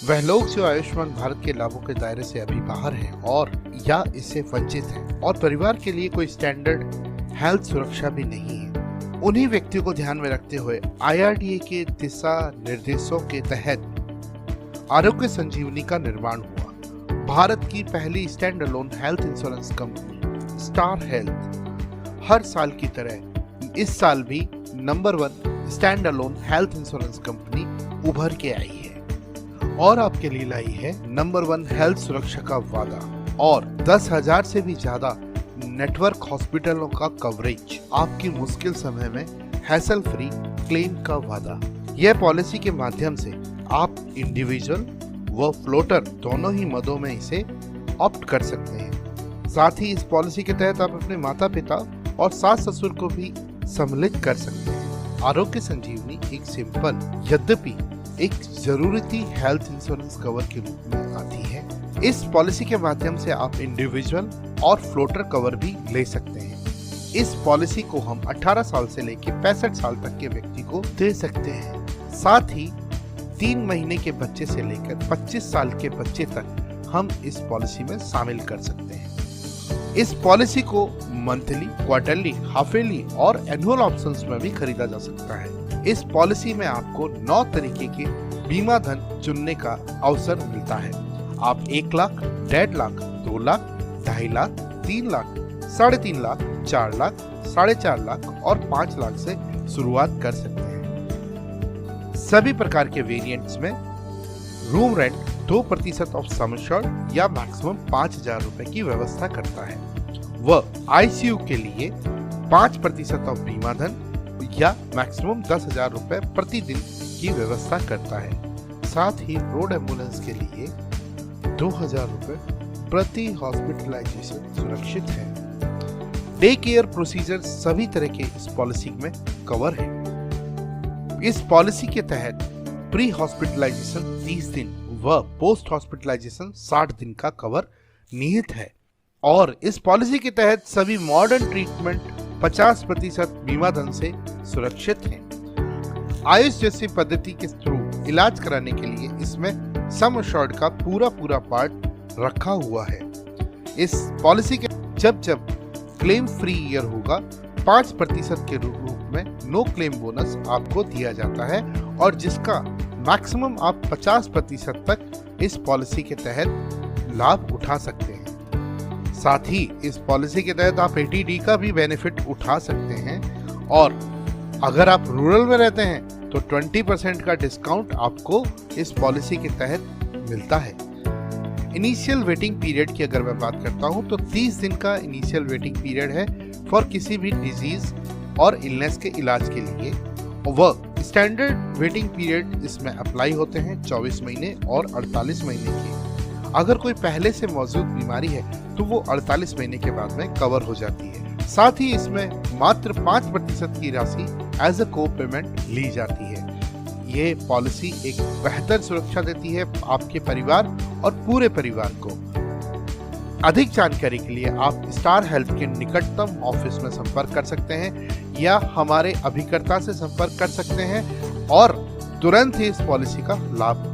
वह लोग जो आयुष्मान भारत के लाभों के दायरे से अभी बाहर हैं और या इससे वंचित हैं और परिवार के लिए कोई स्टैंडर्ड हेल्थ सुरक्षा भी नहीं है, उन्हीं व्यक्तियों को ध्यान में रखते हुए IRDA के दिशा निर्देशों के तहत आरोग्य संजीवनी का निर्माण हुआ। भारत की पहली stand alone health insurance company star health हर साल की तरह इस साल भी number 1 stand alone health insurance company उभर के आई है और आपके लिए लाई है नंबर 1 हेल्थ सुरक्षा का वादा और 10,000 से भी ज्यादा नेटवर्क हॉस्पिटलों का कवरेज, आपकी मुश्किल समय में हैसल फ्री क्लेम का वादा। यह पॉलिसी के माध्यम से आप इंडिविजुअल व फ्लोटर दोनों ही मदों में इसे ऑप्ट कर सकते हैं। साथ ही इस पॉलिसी के तहत आप अपने माता पिता और सास ससुर को भी सम्मिलित कर सकते हैं। आरोग्य संजीवनी एक सिंपल यद्यपि एक जरूरी हेल्थ इंश्योरेंस कवर के रूप में आती है। इस पॉलिसी के माध्यम से आप इंडिविजुअल और फ्लोटर कवर भी ले सकते हैं। इस पॉलिसी को हम 18 साल से लेकर 65 साल तक के व्यक्ति को दे सकते हैं। साथ ही 3 महीने के बच्चे से लेकर 25 साल के बच्चे तक हम इस पॉलिसी में शामिल कर सकते हैं। इस पॉलिसी को मंथली, क्वार्टरली, हाफ ईयरली और एनुअल ऑप्शंस में भी खरीदा जा सकता है। इस पॉलिसी में आपको 9 तरीके के बीमा धन चुनने का अवसर मिलता है। आप 1 लाख, 1.5 लाख, 2 लाख, 2.5 लाख, 3 लाख, 3.5 लाख, 4 लाख, 4.5 लाख और 5 लाख से शुरुआत कर सकते हैं। सभी प्रकार के वेरिएंट्स में room rent 2% of sum assured या मैक्सिमम 5,000 रुपए की व्यवस्था करता है। वह ICU के लिए 5% ऑफ बीमा धन या मैक्सिमम 10,000 रुपए प्रतिदिन की व्यवस्था करता है। साथ ही रोड एम्बुलेंस के लिए 2,000 रुपए प्रति हॉस्पिटलाइजेशन सुरक्षित है। डे केयर प्रोसीजर सभी तरह के इस पॉलिसी में कवर है। इस पॉलिसी के तहत प्री हॉस्पिटलाइजेशन 30 दिन व पोस्ट हॉस्पिटलाइजेशन 60 दिन का कवर निहित है और इस पॉलिसी के तहत सभी मॉडर्न ट्रीटमेंट 50% बीमा धन से सुरक्षित हैं। आयुष जैसी पद्धति के थ्रू इलाज कराने के लिए इसमें सम एश्योर्ड का पूरा पार्ट रखा हुआ है। इस पॉलिसी के जब क्लेम फ्री ईयर होगा 5% के रूप में नो क्लेम बोनस आपको दिया जाता है और जिसका मैक्सिमम आप 50% तक इस पॉलिसी के तहत लाभ उठा सकते हैं। साथ ही इस पॉलिसी के तहत आप ATD का भी बेनिफिट उठा सकते हैं और अगर आप रूरल में रहते हैं तो 20% का डिस्काउंट आपको इस पॉलिसी के तहत मिलता है। इनिशियल वेटिंग पीरियड की अगर मैं बात करता हूं तो 30 दिन का इनिशियल वेटिंग पीरियड है फॉर किसी भी डिजीज और इलनेस के इलाज के लिए। वह स्टैंडर्ड वेटिंग पीरियड इसमें अप्लाई होते हैं 24 महीने और 48 महीने के। अगर कोई पहले से मौजूद बीमारी है तो वो 48 महीने के बाद में कवर हो जाती है। साथ ही इसमें मात्र 5% की राशि एज अ को पेमेंट ली जाती है। ये पॉलिसी एक बेहतर सुरक्षा देती है आपके परिवार और पूरे परिवार को। अधिक जानकारी के लिए आप स्टार हेल्थ के निकटतम ऑफिस में संपर्क कर सकते हैं या हमारे अभिकर्ता से संपर्क कर सकते हैं और तुरंत ही इस पॉलिसी का लाभ